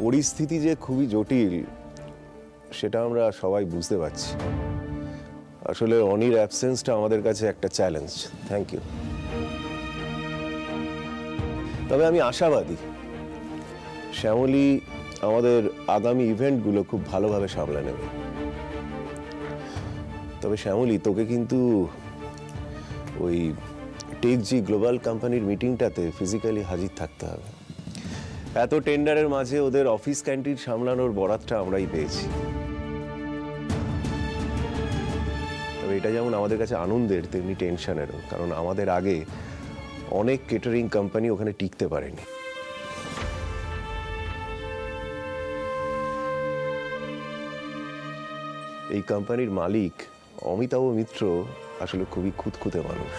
পরিস্থিতি যে খুবই জটিল সেটা আমরা সবাই বুঝতে পারছি। আসলে অনির অ্যাবসেন্সটা আমাদের কাছে একটা চ্যালেঞ্জ। Thank you. তবে আমি আশাবাদী শ্যামলী আমাদের আগামী ইভেন্টগুলো খুব ভালোভাবে সামলে নেবে। তবে শ্যামলী, তোকে কিন্তু ওই টেকজি গ্লোবাল কোম্পানির মিটিংটাতে ফিজিক্যালি হাজির থাকতে হবে। এত টেন্ডারের মাঝে ওদের অফিস ক্যান্টিন সামলানোর বরাতটা আমরাই পেয়েছি। তবে এটা যেমন আমাদের কাছে আনন্দের, তেমনি টেনশনেরও, কারণ আমাদের আগে অনেক কেটারিং কোম্পানি ওখানে টিকতে পারেনি। এই কোম্পানির মালিক অমিতাভ মিত্র আসলে খুবই খুঁতখুঁতে মানুষ।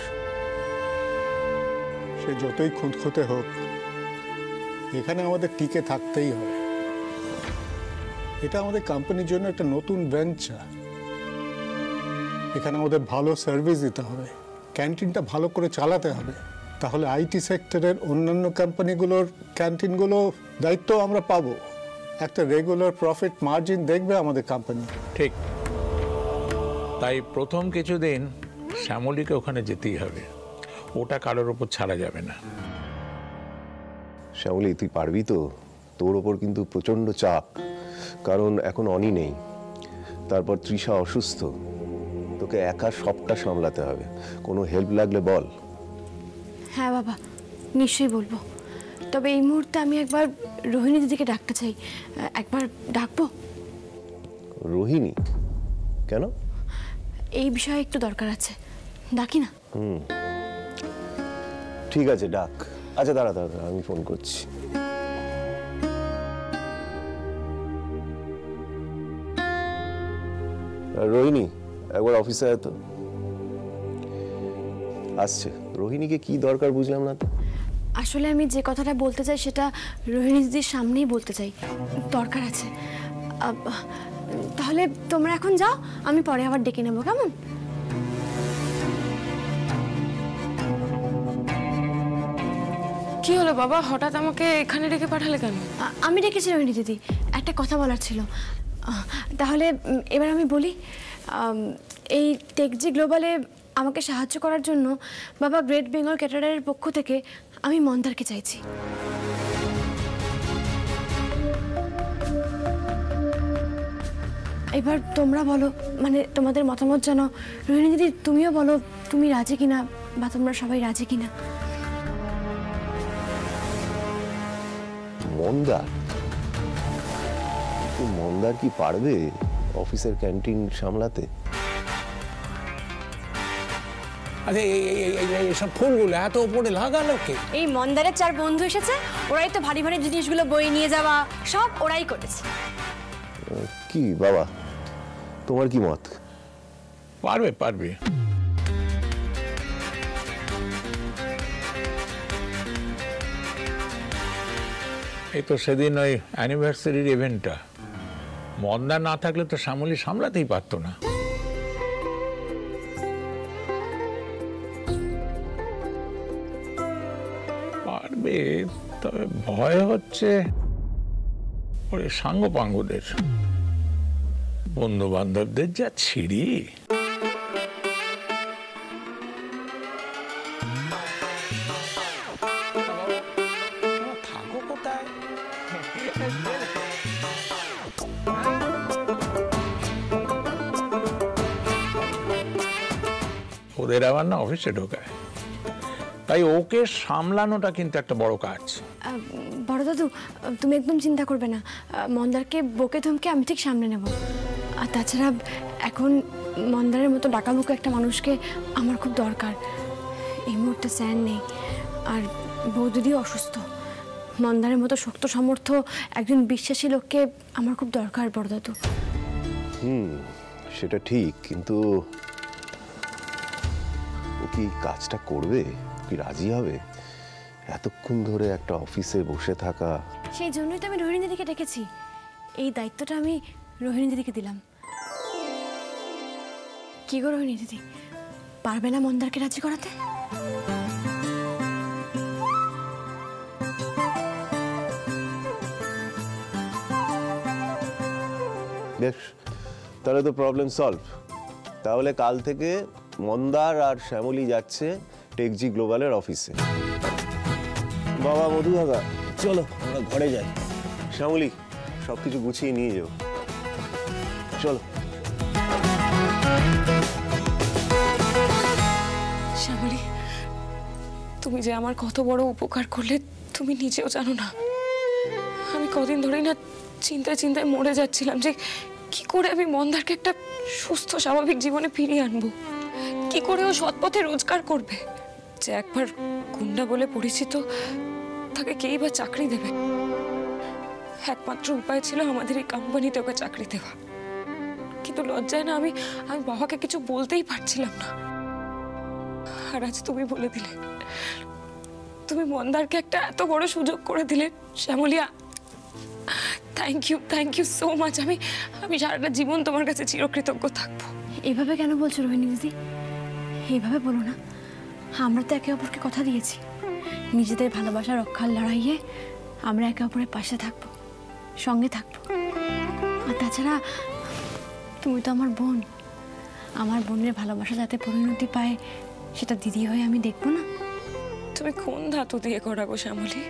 সে যতই খুঁতখুঁতে হোক, এখানে আমাদের টিকে থাকতেই হবে। এটা আমাদের কোম্পানির জন্য একটা নতুন ভেঞ্চার। এখানে আমাদের ভালো সার্ভিস দিতে হবে, ক্যান্টিনটা ভালো করে চালাতে হবে। তাহলে আইটি সেক্টরের অন্যান্য কোম্পানিগুলোর ক্যান্টিনগুলো দায়িত্ব আমরা পাবো। একটা রেগুলার প্রফিট মার্জিন দেখবে আমাদের কোম্পানি। ঠিক তাই প্রথম কিছুদিন শ্যামলীকে ওখানে যেতেই হবে, ওটা কারোর ওপর ছাড়া যাবে না। শ্যামলী, তুই পারবি তো? তোর ওপর কিন্তু প্রচন্ড চাপ, কারণ এখন অনি নেই, তারপর তৃষা অসুস্থ, তোকে একা সবটা সামলাতে হবে। কোনো হেল্প লাগলে বল। হ্যাঁ বাবা, নিশ্চয়ই বলবো। তবে এই মুহূর্তে আমি একবার রোহিণী দিদিকে ডাকতে চাই। একবার ডাকবো? রোহিণী? কেন? এই বিষয়ে একটু দরকার আছে, ডাকি না? ঠিক আছে, ডাক। আচ্ছা দাঁড়া দাঁড়া, আমি ফোন করছি। রোহিণী, একবার অফিসে আয় তো। আসছে। রোহিণীকে কি দরকার বুঝলাম না তো। আসলে আমি যে কথাটা বলতে চাই সেটা রোহিণী দিদির সামনেই বলতে চাই, দরকার আছে। তাহলে তোমরা এখন যাও, আমি পরে আবার ডেকে নেবো, কেমন? কি হলো বাবা, হঠাৎ আমাকে এখানে ডেকে পাঠালে কেন? আমি ডেকেছি রোহিণী দিদি, একটা কথা বলার ছিল। তাহলে এবার আমি বলি, এই টেকজি গ্লোবালে আমাকে সাহায্য করার জন্য বাবা গ্রেট বেঙ্গল ক্যাটারারের পক্ষ থেকে আমি মন্দারকে চাইছি। এবার তোমরা বলো, মানে তোমাদের মতামত জানো। রোহিণী দিদি, তুমিও বলো তুমি রাজি কিনা, বা তোমরা সবাই রাজি কিনা। মন্দার? মন্দার কি পারবে অফিসের ক্যান্টিন সামলাতে? আরে এইসব ফুলগুলো এত উপরে লাগালো কে? এই মন্দারের 4 বন্ধু এসেছে, ওরাই তো ভারী ভারী জিনিসগুলো বয়ে নিয়ে যাওয়া সব ওরাই করেছে। কি বাবা, তোমার কি মত? পারবে পারবে। এই তো সেদিন ওই অ্যানিভার্সারির ইভেন্টটা, মন্দা না থাকলে তো শ্যামলী সামলাতেই পারতো না। পারবে, তবে ভয় হচ্ছে ওই সাঙ্গ পাঙ্গদের, বন্ধু বান্ধবদের যা ছিড়ি। থাকো কোথায়? ওদের আবার না অফিসে ঢোকায়, তাই ওকে সামলানোটা কিন্তু একটা বড় কাজ। বড় দাদু, তুমি একদম চিন্তা করবে না, মন্দারকে বকে ধমকে আমি ঠিক সামনে নেব। আর তাছাড়া এখন মন্দারের মতো ডাকাবুকো একটা মানুষকে আমার খুব দরকার। এই মুহূর্তে স্যার নেই, আর বৌদিদিও অসুস্থ। মন্দারের মতো শক্ত সামর্থ্য একজন বিশ্বাসী লোককে আমার খুব দরকার বড় দাদু। সেটা ঠিক, কিন্তু ও কি কাজটা করবে? কি রাজি হবে এতক্ষণ ধরে একটা অফিসে বসে থাকা? সেই জন্যই তো আমি রোহিণী দিদিকে ডেকেছি। এই দায়িত্বটা আমি রোহিণী দিদিকে দিলাম। কি গো রোহিণী দিদি, পারবে না মন্দারকে রাজি করাতে? বেশ, তাহলে তো প্রবলেম সলভ। তাহলে কাল থেকে মন্দার আর শ্যামলী যাচ্ছে টেকজি গ্লোবালের অফিসে। বাবা মধু দাদা, চলো আমরা ঘরে যাই। শ্যামলী, সবকিছু গুছিয়ে নিয়ে যাও, চলো। শ্যামলী, তুমি যে আমার কত বড় উপকার করলে তুমি নিজেও জানো না। আমি কদিন ধরেই না চিন্তায় চিন্তায় মরে যাচ্ছিলাম যে কি করে আমি মন্দারকে একটা সুস্থ স্বাভাবিক জীবনে ফিরিয়ে আনবো, কি করে ও সৎপথে রোজগার করবে। যে একবার গুন্ডা বলে পরিচিত, তাকে কেই বা চাকরি দেবে। একমাত্র উপায় ছিল আমাদের এই কোম্পানিতে ওকে চাকরি দেওয়া, কিন্তু লজ্জায় না আমি বাবাকে কিছু বলতেই পারছিলাম না। আর আজ তুমি বলে দিলে, তুমি মন্দারকে একটা এত বড় সুযোগ করে দিলে। শ্যামলিয়া, থ্যাংক ইউ সো মাচ। আমি সারাটা জীবন তোমার কাছে চিরকৃতজ্ঞ থাকবো। এইভাবে কেন বলছো রোহিণী দিদি? এইভাবে বলো না। আমরা তো একে অপরকে কথা দিয়েছি, নিজেদের ভালোবাসা রক্ষার লড়াইয়ে আমরা একে অপরের পাশে থাকবো, সঙ্গে থাকবো। আর তাছাড়া তুমি তো আমার বোন, আমার বোনের ভালোবাসা যাতে পরিণতি পায় সেটা দিদি হয়ে আমি দেখবো না? তুমি কোন ধাতু দিয়ে করাবো শ্যামলী?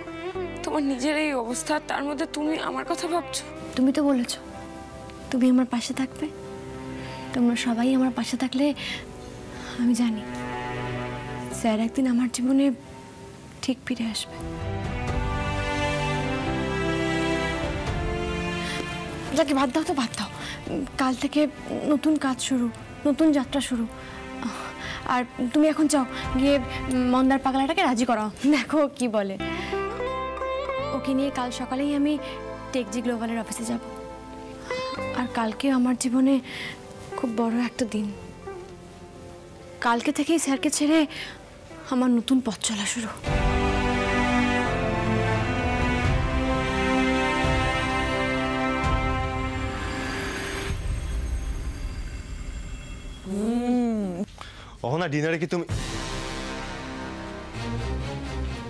তোমার নিজের এই অবস্থা, তার মধ্যে তুমি আমার কথা ভাবছো? তুমি তো বলেছ তুমি আমার পাশে থাকবে। তোমরা সবাই আমার পাশে থাকলে আমি জানি স্যার একদিন আমার জীবনে ঠিক ফিরে আসবে। যাকে বাদ দাও তো বাদ দাও। কাল থেকে নতুন কাজ শুরু, নতুন যাত্রা শুরু। আর তুমি এখন যাও, গিয়ে মন্দার পাগলাটাকে রাজি করাও, দেখো কি বলে। ওকে নিয়ে কাল সকালেই আমি টেকজি গ্লোবালের অফিসে যাব। আর কালকে আমার জীবনে খুব বড় একটা দিন। কালকে থেকেই স্যারকে ছেড়ে আমার নতুন পথ চলা শুরু। অহনা, ডিনারে কি তুমি?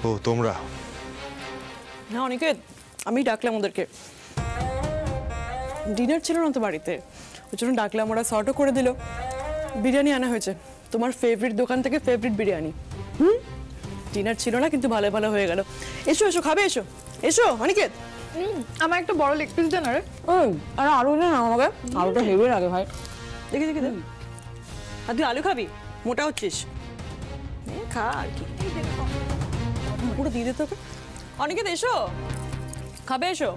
ও তোমরা? না অনিকেত, আমি ডাকলাম ওদেরকে। ডিনার ছিল না তো বাড়িতে, ওই জন্য ডাকলাম, ওরা সর্টও করে দিল। বিরিয়ানি আনা হয়েছে, তোমার ফেভারিট দোকান থেকে ফেভারিট বিরিয়ানি। ডিনার ছিল না কিন্তু ভালো ভালো হয়ে গেল। এসো এসো, খাবে, এসো এসো অনিকেত। আমার একটা বড় লেগ পিস দেন। আরে আরে আলু না আমাকে, আলুটা হেভি লাগে ভাই। দেখি দেখি দেখ। আর তুই আলু খাবি? মোটা হচ্ছিস, খা আর কি। পুরো দিয়ে দে তোকে। অনিকেত এসো, খাবে, এসো।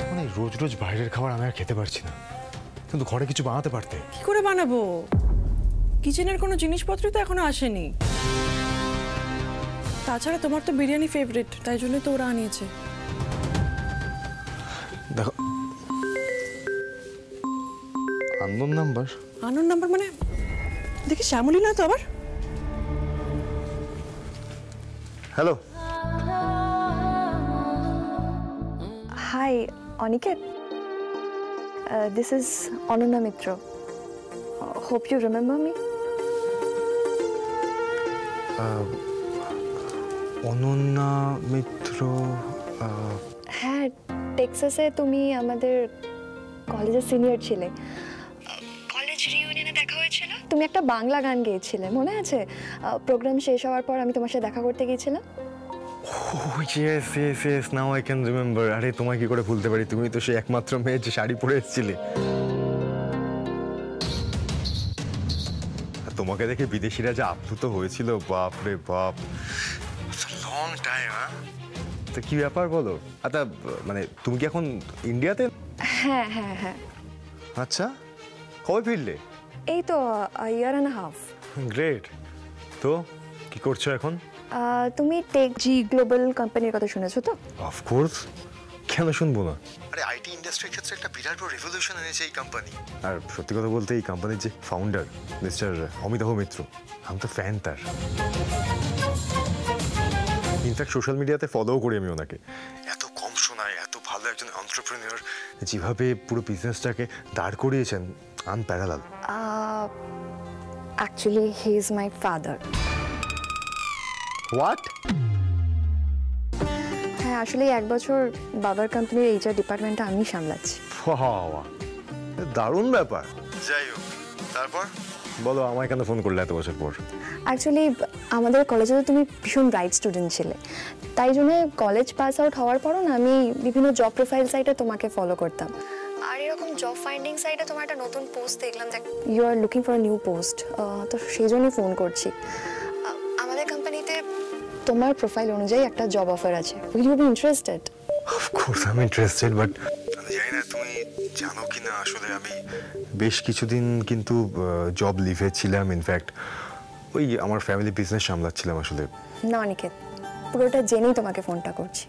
মানে রোজ রোজ বাইরের খাবার আমি আর খেতে পারছি না, কিন্তু ঘরে কিছু বানাতে পারতে। কি করে বানাবো? কিচেনের কোনো জিনিসপত্রই তো এখনো আসেনি। তাছাড়া তোমার তো বিরিয়ানি ফেভারিট, তাই জন্য তো ওরা আনিয়েছে। দেখো, আননোন নাম্বার। আননোন নাম্বার মানে? দেখি শ্যামলী না তো আবার। Hello. Hi, Aniket. This is Ananya Mitra. Hope you remember me. Ananya Mitra? হ্যাঁ, টেক্সাসে তুমি আমাদের কলেজের সিনিয়র ছিলে। কলেজ রিউনিয়নে দেখা হয়েছিল। তুমি একটা বাংলা গান গেয়েছিলে, মনে আছে? প্রোগ্রাম শেষ হওয়ার পর আমি তোমার সাথে দেখা করতে গিয়েছিলাম। Yes yes yes, now I can remember. আরে তোমায় কি করে ভুলতে পারি, তুমি তো সেই একমাত্র মেয়ে যে শাড়ি পরে এসেছিলে। তোমাকে দেখে বিদেশিরা যা আপ্লুত হয়েছিল, বাপ রে বাপ, লং টাইম। তো কি ব্যাপার বলো? আচ্ছা, মানে তুমি কি এখন ইন্ডিয়াতে? হ্যাঁ হ্যাঁ হ্যাঁ। আচ্ছা, কবে ফিরলে? এই তো ইয়ার অ্যান্ড হাফ। গ্রেট। তো কি করছো এখন? তুমি টেকজি গ্লোবাল কোম্পানির কথা শুনেছো তো? অফকোর্স, কেন শুনবো না। আরে আইটি ইন্ডাস্ট্রির ক্ষেত্রে একটা বিরাট বড় রেভলিউশন এনেছে এই কোম্পানি। আর সত্যি কথা বলতে এই কোম্পানির যে ফাউন্ডার মিস্টার অমিতাভ মিত্র, আমি তো ফ্যান তার। ইনফ্যাক্ট সোশ্যাল মিডিয়াতে ফলোও করি আমি ওনাকে। এত কম শোনায়, এত ভালো একজন এন্টারপ্রেনিয়র, যেভাবে পুরো বিজনেসটাকে দাঁড় করিয়েছেন, unparalleled. Actually he is my father. What? হ্যাঁ, আসলে 1 বছর বাবার কোম্পানির এইচআর ডিপার্টমেন্টটা আমি সামলাচ্ছি। বাহ, দারুণ ব্যাপার। যাই হোক, তারপর বলো আমায় কেন ফোন করলে এত বছর পর? অ্যাকচুয়ালি আমাদের কলেজে তো তুমি ভীষণ ব্রাইট স্টুডেন্ট ছিলে, তাই জন্য কলেজ পাস আউট হওয়ার পরও না আমি বিভিন্ন জব প্রোফাইল সাইটে তোমাকে ফলো করতাম। আর এরকম জব ফাইন্ডিং সাইটে তোমার একটা নতুন পোস্ট দেখলাম যে you are looking for new post, তো সেই জন্যই ফোন করছি। আমাদের কোম্পানিতে তোমার প্রোফাইল অনুযায়ী একটা জব অফার আছে, will you be interested? Of course I am interested, but আমি জানি না তুমি জানো কি না, আসলে আমি বেশ কিছুদিন কিন্তু জব লিভে ছিলাম। ইনফ্যাক্ট ওই আমার ফ্যামিলি বিজনেস সামলাচ্ছিলাম আসলে। না অনিকেত, পুরোটা জেনেই তোমাকে ফোনটা করছি।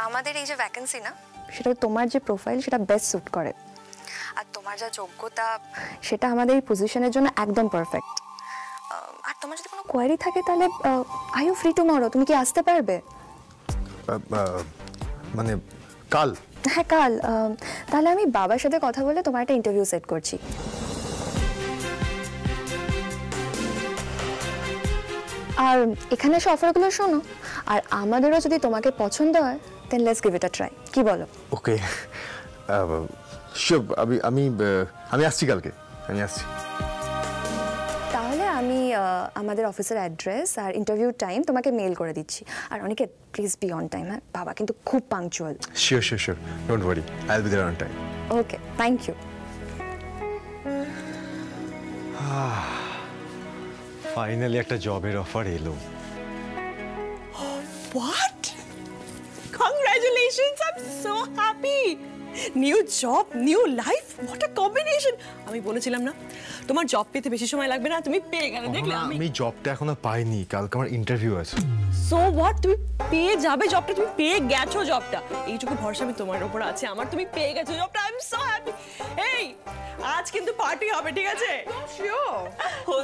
আমাদের এই যে ভ্যাকেন্সি না, সেটা তোমার যে প্রোফাইল সেটা বেস্ট স্যুট করে, আর তোমার যা যোগ্যতা সেটা আমাদের এই পজিশনের জন্য একদম পারফেক্ট। আর তোমার যদি কোনো কোয়ারি থাকে তাহলে আই ইউ ফ্রি টুমরো? তুমি কি আসতে পারবে? মানে কাল? হ্যাঁ কাল। তাহলে আমি বাবার সাথে কথা বলে তোমার একটা ইন্টারভিউ সেট করছি। আর এখানে এসে অফারগুলো শোনো, আর আমাদেরও যদি তোমাকে পছন্দ হয় then let's give it a try. কি বলো? Okay, sure. আমি আসছি কালকে, আমি আসছি। তাহলে আমি আমাদের অফিসের অ্যাড্রেস আর ইন্টারভিউ টাইম তোমাকে মেল করে দিচ্ছি। আর অনেকে প্লিজ বি অন টাইম। হ্যাঁ, বাবা কিন্তু খুব punctual. Sure sure sure, don't worry, I will be there on time. Okay, thank you. Finally একটা জবের অফার এলো। What? Congratulations! I'm so happy. New job, new life. What a combination! আমি বলেছিলাম না তোমার জব পেতে বেশি সময় লাগবে না, তুমি পেয়ে গেলে। দেখলে আমি জবটা এখনো পাইনি, কালকে আমার ইন্টারভিউ আছে। সো হোয়াট, তুমি পেয়ে যাবে জবটা, তুমি পেয়ে গেছো জবটা। এইটুকু ভরসা আমি তোমার উপর আছে আমার, তুমি পেয়ে গেছো জবটা। I am so happy. এই আজ কিন্তু পার্টি হবে, ঠিক আছে? Sure,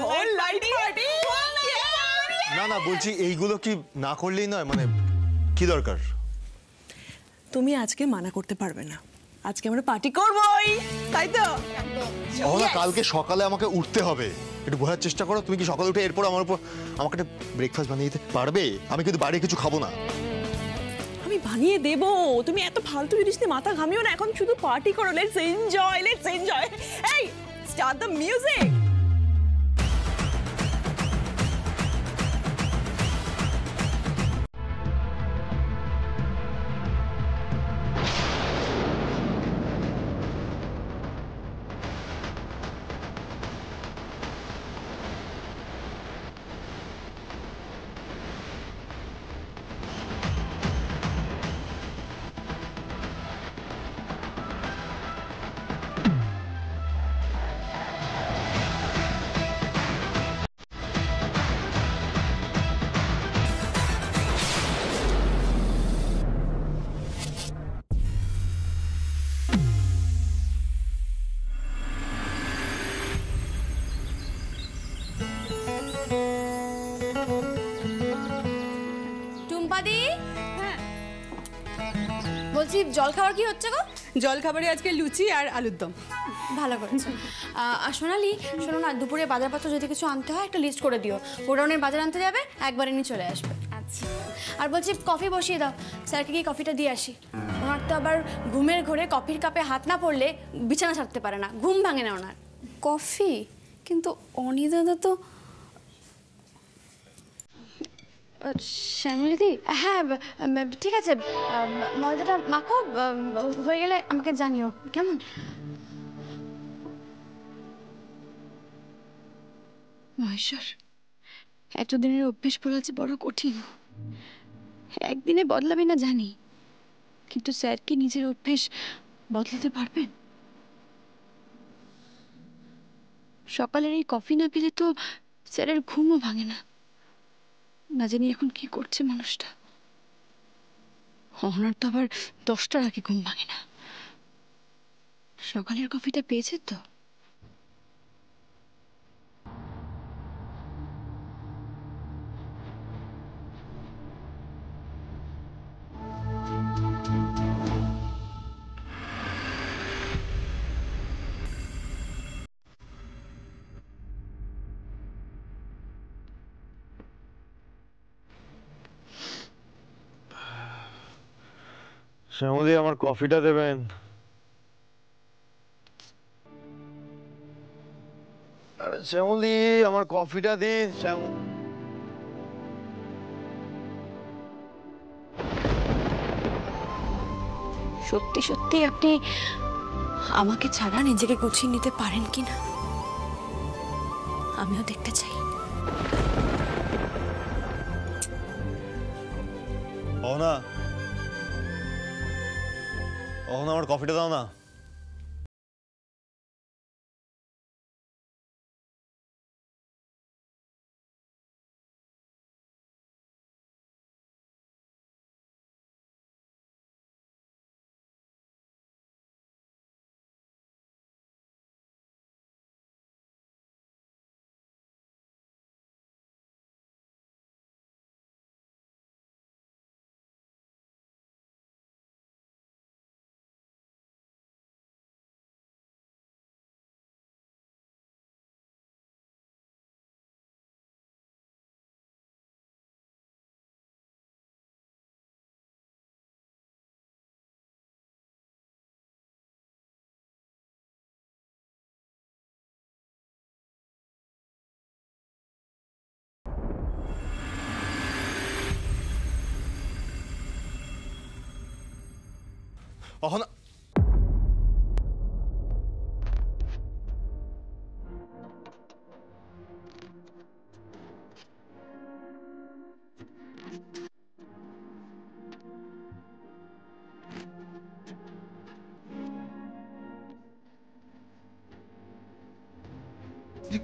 whole night party. না না, বলছি এইগুলো কি না করলেই নয়, মানে কি দরকার? তুমি আজকে মানা করতে পারবে না, আজকে আমরা পার্টি করবই, তাই তো? না, কালকে সকালে আমাকে উঠতে হবে, একটু বোঝার চেষ্টা করো। তুমি কি সকালে উঠে এরপর আমার উপর আমাকে একটা ব্রেকফাস্ট বানিয়ে দিতে পারবে? আমি কিন্তু বাইরে কিছু খাবো না। আমি বানিয়ে দেবো, তুমি এত ফালতু জিনিস নিয়ে মাথা ঘামিও না, এখন শুধু পার্টি করো। Let's enjoy, let's enjoy. এই স্টার্ট দ্য মিউজিক। টুম্পাদি, হ্যাঁ বলছি জল খাবার কি হচ্ছে গো? জল খাবারে আজকে লুচি আর আলুর দম। ভালো করেছো। আর সোনালি, শোনো না, দুপুরে বাজারপত্র যদি কিছু আনতে হয় একটা লিস্ট করে দিও। গোডাউনের বাজার আনতে যাবে, একবারে নিয়ে চলে আসবে। আচ্ছা। আর বলছি কফি বসিয়ে দাও, স্যারকে গিয়ে কফিটা দিয়ে আসি। ওনার তো আবার ঘুমের ঘরে কফির কাপে হাত না পড়লে বিছানা ছাড়তে পারে না, ঘুম ভাঙে না ওনার। কফি? কিন্তু অনি দাদা তো। শ্যামলিদি, হ্যাঁ ঠিক আছে, ময়দাটা মাখো, হয়ে গেলে আমাকে জানিও, কেমন? মহেশ্বর, এতদিনের অভ্যেস বদলাচ্ছে বড় কঠিন। একদিনে বদলাবে না জানি, কিন্তু স্যার কি নিজের অভ্যেস বদলাতে পারবেন? সকালের এই কফি না পেলে তো স্যারের ঘুমও ভাঙে না। না জানি এখন কি করছে মানুষটা। ওনার তো আবার 10টার আগে ঘুম ভাঙে না। সকালের কফিটা পেয়েছে তো? শ্যামলী, আমার কফিটা দেবেন? শ্যামলী আমার কফিটা দিন। সত্যি সত্যি আপনি আমাকে ছাড়া নিজেকে গুছিয়ে নিতে পারেন কিনা আমিও দেখতে চাই। অহনা, অহনা আমার কফিটা দাও না। অহনা,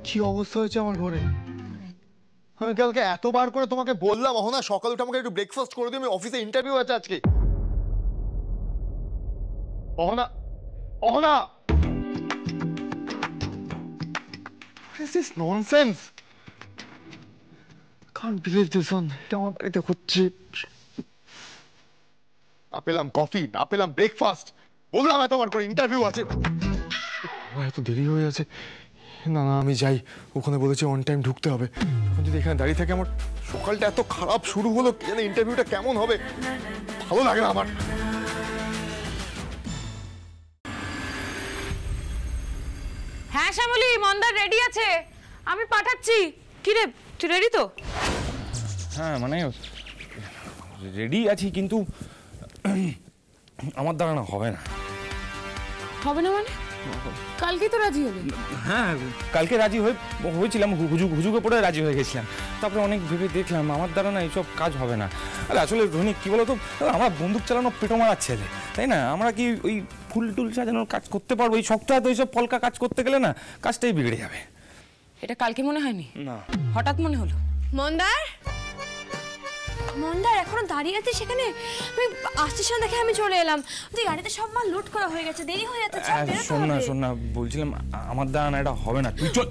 কি অবস্থা হয়েছে আমার ঘরে? আমি কালকে এতবার করে তোমাকে বললাম অহনা সকালে উঠে আমাকে একটু ব্রেকফাস্ট করে দিও, আমি অফিসে ইন্টারভিউ আছে আজকে। Ahana, Ahana, what is this nonsense? Can't believe this one. এটা আমার বাড়িতে হচ্ছে। না পেলাম কফি, না পেলাম ব্রেকফাস্ট, বললাম এত আমার করে ইন্টারভিউ আছে। এত দেরি হয়ে আছে। না না, আমি যাই, ওখানে বলেছে অন টাইম ঢুকতে হবে। এখন যদি এখানে দাঁড়িয়ে থাকে, আমার সকালটা এত খারাপ শুরু হলো, জানি ইন্টারভিউটা কেমন হবে, ভালো লাগে না আমার। হ্যাঁ শ্যামলী, মন্দার রেডি আছে, আমি পাঠাচ্ছি। কি রে, তুই রেডি তো? হ্যাঁ মানে রেডি আছি, কিন্তু আমার দ্বারা না হবে না। হবে না মানে? কালকে তো রাজি হলি। হ্যাঁ, কালকে রাজি হয়েছিলাম, হুজুগে পড়ে রাজি হয়ে গেছিলাম। তারপরে অনেক ভেবে দেখলাম আমার দ্বারা না এইসব কাজ হবে না। আরে আসলে রনিক কি বলতো, আমরা বন্দুক চালানো পেটো মারার ছেলে, তাই না? আমরা কি ওই ফুল টুল সাজানোর কাজ করতে পারবো? এই সপ্তাহে তো এইসব পলকা কাজ করতে গেলে না কাজটাই বিগড়ে যাবে। এটা কালকে মনে হয়নি? না, হঠাৎ মনে হলো। মন্দার, মন্দার এখনো দাঁড়িয়ে আছে সেখানে? আমি আসতে সময় দেখে আমি চলে এলাম। তুই গাড়িতে সব মাল লোড করা হয়ে গেছে, দেরি হয়ে যাচ্ছে। শোন না, বলছিলাম আমার দ্বারা না এটা হবে না, তুই চল।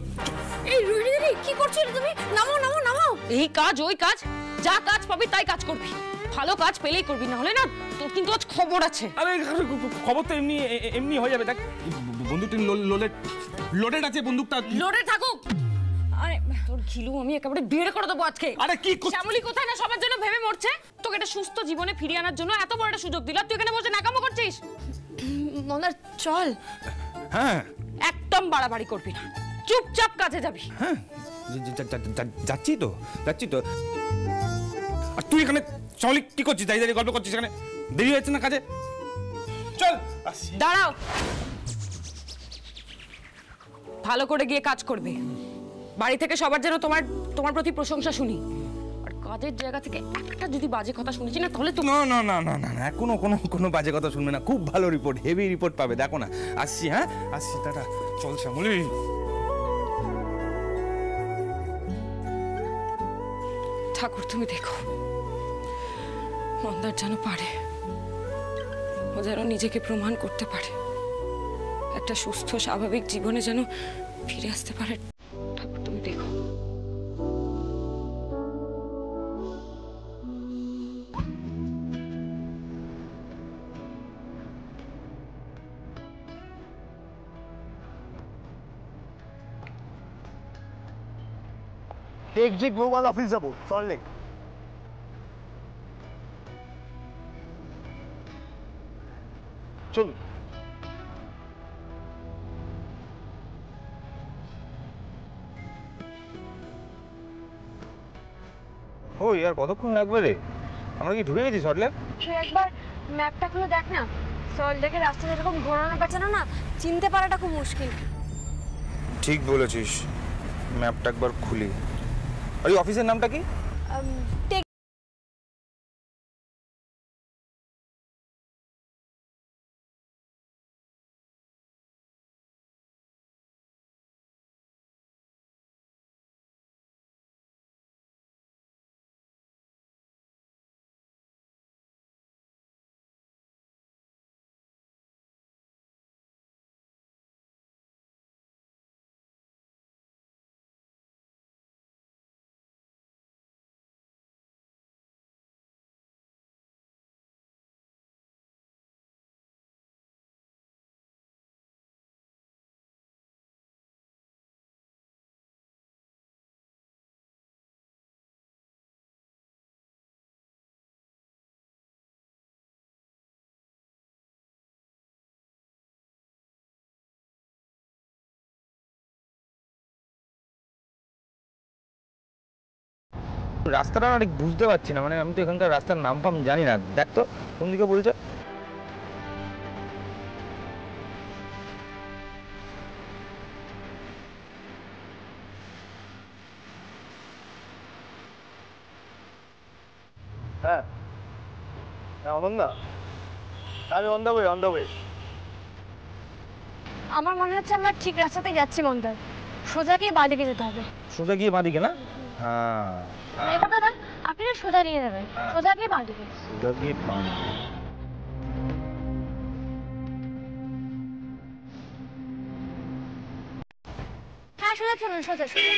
এই রোহিণী দিদি, কি করছো তুমি? নামাও নামাও নামাও। এই কাজ ওই কাজ, যা কাজ পাবি তাই কাজ করবি। ভালো কাজ পেলেই করবি, না হলে না তোর কিন্তু আজ খবর আছে। আরে খবর তো এমনি হয়ে যাবে। দেখ বন্দুকটা লোডেড আছে, বন্দুকটা লোডে থাকুক। আরে তোর ঘিলু আমি একেবারে বের করে দেবো আজকে। আরে কি শ্যামলী কোথায় না সবার জন্য ভেবে মরছে, তোকে একটা সুস্থ জীবনে ফিরিয়ে আনার জন্য এত বড় একটা সুযোগ দিলাম, তুই এখানে বসে নাকামো করছিস। মন্দার চল। হ্যাঁ, একদম বাড়াবাড়ি করবি না, চুপচাপ কাজে যাবি। হ্যাঁ যাচ্ছি তো। আর তুই এখানে শ্যামলী কি করছিস? দাঁড়িয়ে গল্প করছিস এখানে? দেরি হয়েছে না কাজে? চল। দাঁড়াও, ভালো করে গিয়ে কাজ করবে। বাড়ি থেকে সবার যেন তোমার প্রতি প্রশংসা শুনি। আর কাজের জায়গা থেকে একটা যদি বাজে কথা শুনেছি না তাহলে তো না, এখনো কোনো বাজে কথা শুনবে না। খুব ভালো রিপোর্ট, হেভি রিপোর্ট পাবে, দেখো না। আসছি, হ্যাঁ আসছি, টাটা। চল শ্যামলী। ঠাকুর তুমি দেখো, মন্দার যেন পারে, ও যেন নিজেকে প্রমাণ করতে পারে, একটা সুস্থ স্বাভাবিক জীবনে যেন ফিরে আসতে পারে। ঠাকুর তুমি দেখো। টেকজি গ্লোবাল অফিস যাবো, সল্টলেক। চলুন। কই আর কতক্ষণ লাগবে রে? আমরা কি ঢুকে গেছি সল্টলেক? তুই একবার ম্যাপটা খুলে দেখ না, সল্টলেকের রাস্তা যেরকম ঘোরানো পেঁচানো না, চিনতে পারাটা খুব মুশকিল। ঠিক বলেছিস, ম্যাপটা একবার খুলি। আর এই অফিসের নামটা কি? রাস্তাটা না ঠিক বুঝতে পারছি না, মানে আমি তো এখানকার রাস্তার নাম ফাম জানি না। দেখ তো কোন দিকে বলছে। হ্যাঁ অনন্দা, আমি অন দ্য ওয়ে। আমার মনে হচ্ছে আমরা ঠিক রাস্তাতে যাচ্ছি মন্দার, সোজা গিয়ে বাঁদিকে যেতে হবে। সোজা গিয়ে বাঁদিকে না? হ্যাঁ এবার দাদা আপনি না সোজা নিয়ে যাবেন, সোজা গিয়ে বাঁদিকে। সোজা গিয়ে বাঁদিকে। হ্যাঁ সোজা চলুন, সোজা সোজা।